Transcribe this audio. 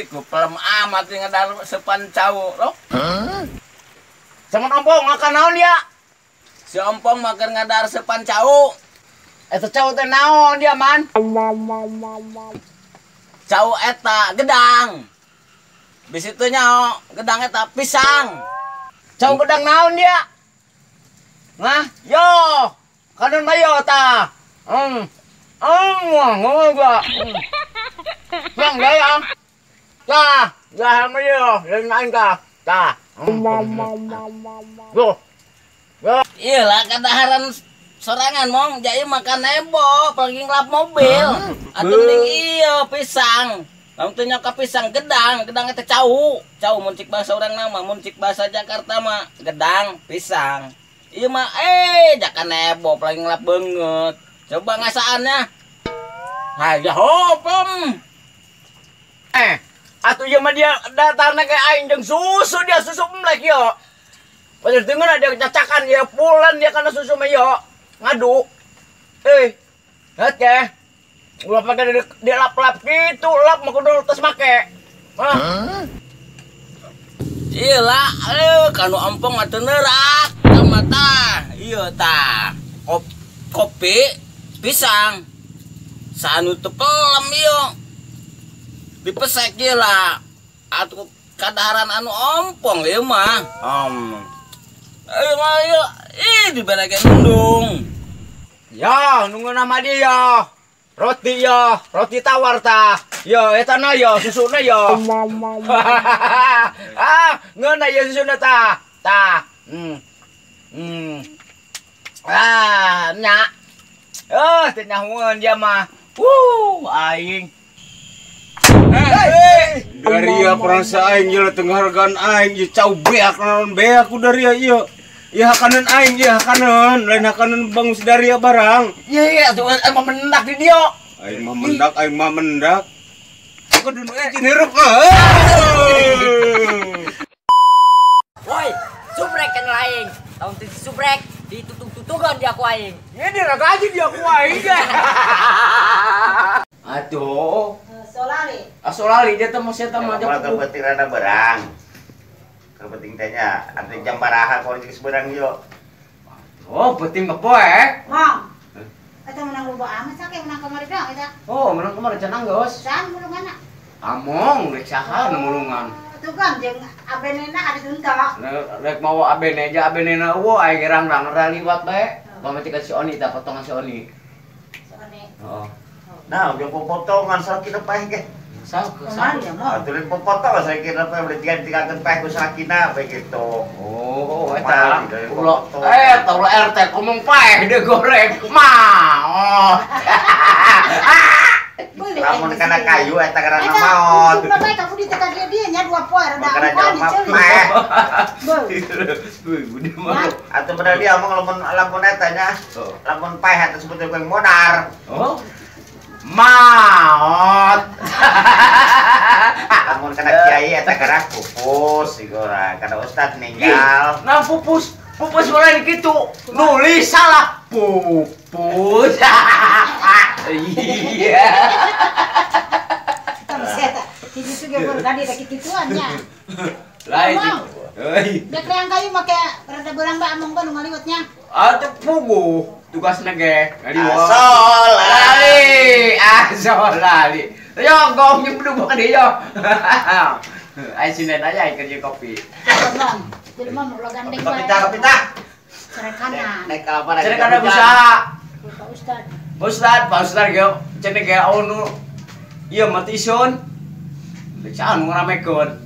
ku pelem amat ngadar sepancau loh. Sama ompong makan naon dia? Si ompong makan ngadar sepancau. Eta cau teh naon dia man? Cau eta gedang. Bisitu nya gedang eta pisang. Cau gedang naon dia? Nah, yo. Kanon mayo ta. Ngoga. Yang gaya. Ta, ya mayo, lain aing ka. Ta. Yo. Yo. Iyalah kadaharan sorangan mong jadi makan nebo, pergi ngelap mobil. Atuh ning iya pisang. Lamun teu nyoka pisang gedang eta cau. Cau mun cik bahasa urang nama, mun cik bahasa Jakarta mah gedang, pisang. Iya mah jakan nebo, pergi ngelap banget. Coba ngasaannya. Haja hopem. Atuh ieu mah dia datarna ke aing jeung susu dia susu emlek yo. Padahal dengeun ada cacakan ya pulan dia kana susu mah yo. Ngadu. Lihat ya. Ulah pakai di lap-lap gitu, lap mah kudu tes make. Iyalah, kanu ompong atuh neurak ka mata. Ieu tah. Kopi pisang. Sanu teu pelem ieu. Dipesek ieu lah. Atuh kadaharan anu ompong ieu mah. Ayo, dibarakeun nundung. Ya, nunggu nama dia. Roti ya, roti tawar ta. Ya, eta na ya, susuna ya. Ngeuna ya susuna ta. Ta. Nya. Teu nyahueun dia mah. Aing. Dari ya perasa aing ieu tenghargaan aing ieu cau beak naon beak ku dari ieu. Ya hakaneun aing ya hakaneun, lain hakaneun bangus dari ya barang. Iya, tuh emang mendak di dia. Aing mah mendak. Kudu nu cinerup. Woi, subrek kan aing. Tahun tadi subrek ditutung-tutungan dia ku aing. Ini gaji dia ku aing. Aduh. Solali dia teh mah sia teh mah Kalau kepenting rada berang. Kepenting tanya, anti jam baraha kalau jeung seberang yo. Oh, penting ngepoek. Mang. Eta menang loba amat sake menang kamari dong eta. Oh, menang kemarin cenah geus. Saan mulunganna? Among rek saha nu mulungan. Tuh kan jeung abenena ada tunta. Rek mau abene aja abenena eueuh aya gerang-rang liwat bae. Pameti ka si Oni tah potongan si Oni. Soalnya. Heeh. Nah, jeung potongan sakina paeh ge. Kemana ya, Mang? Aturin popotong sakina paeh berarti digantikan paeh ku sakina bae gitu. Oh, eta ulo. Ulo RT ngomong paeh dia goreng. Mau. Lamun kana kayu eta karana maot. Eta bae kamu ditekan dia nya 2 poe rada Karena angkon jalma diceuli. paeh. Budi mah. Atuh bener dia omong lamun eta nya. Lamun paeh eta sebutna modar. Oh. Maot. Lamun kana kiai eta gara pupus sigora, kana ustad ninggal. Nah pupus lain gitu. Nulis salah pupus. Iya. Tapi eta kitu suge bergadi da kituan nya. Lain. Dek yang kayu make rada beurang ba among ba nu ngaliwatnya. Atuh puguh tugasna ge. Solali. Yo gong yang berdua bukan dia. Ayo sini aja kerja kopi. Jadi mah mau gandeng Kapita. Cerekana. Naik apa? Cerekana bisa. Pak Ustad. Pak Ustad ge cenah ge anu ieu mah tison. Bisa anu ngaramekeun.